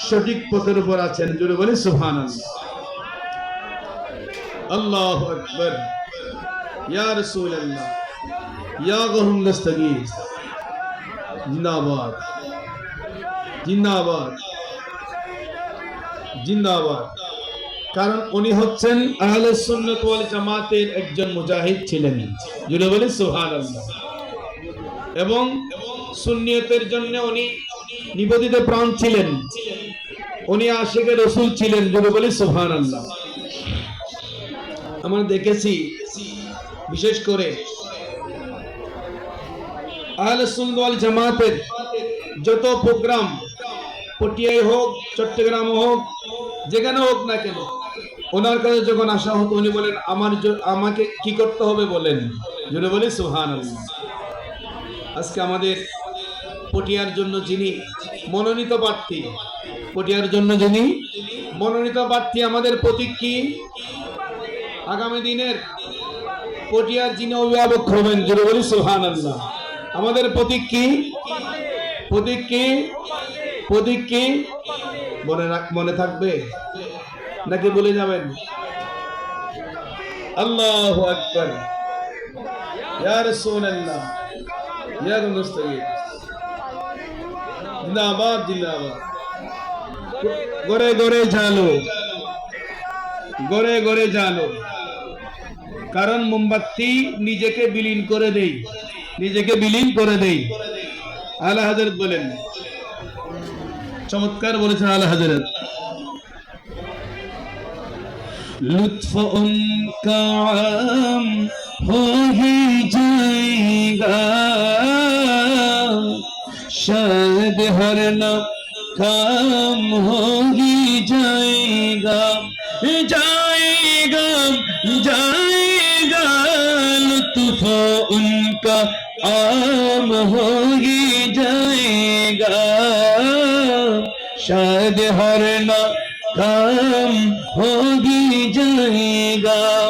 সঠিক পথের উপর আছেন। জোরে বলি সুবহানাল্লাহ। আল্লাহু আকবার। ইয়া রাসূলুল্লাহ, ইয়া গহুম নাস্তাগীস। জিন্দাবাদ, জিন্দাবাদ, জিন্দাবাদ। কারণ উনি হচ্ছেন আহলে সুন্নাত ওয়াল জামাতের একজন মুজাহিদ ছিলেন। জোরে বলি সুবহানাল্লাহ। এবং সুন্নিয়তের জন্য উনি নিবেদিত প্রাণ ছিলেন। উনি আশিকে রাসূল ছিলেন। জোরে বলি সুবহানাল্লাহ। আমরা দেখেছি বিশেষ করে আহলে সুন্নাত ওয়াল জামাতের যত প্রোগ্রাম, পটিয়ায় হোক, চট্টগ্রাম হোক, যেখানে হোক না কেন, ওনার কাছে যখন আসা হতো উনি বলেন আমাকে কি করতে হবে বলেন। জোরে বলি সুবহানাল্লাহ। আজকে আমাদের পটিয়ার জন্য যিনি মনোনীত প্রার্থী, পটিয়ার জন্য যিনি মনোনীত প্রার্থী, আমাদের প্রতীক কি? আগামী দিনের পটিয়ার যিনি অভিভাবক হবেন, জোরে বলি সুবহানাল্লাহ। আমাদের প্রতীক কি? প্রতীক কি? প্রতীক কি? মনে থাকবে নাকি বলে যাবেন? আল্লাহু আকবার। ইয়া রাসূলুল্লাহ, ইয়া মুস্তাগীর। জিন্দাবাদ, জিন্দাবাদ। গড়ে গড়ে জালো, গড়ে গড়ে জালো। কারণ মোমবাতি নিজেকে বিলীন করে দেই, নিজেকে বিলীন করে দেই। আলা হযরত বলেন, চমৎকার বলেছেন আলা হযরত। लुत्फ उनका आम हो ही जाएगा, शायद हर नम काम हो ही जाएगा, जाएगा जाएगा। लुत्फ उनका आम हो ही जाएगा, शायद हर नम काम हो ही जाएगा।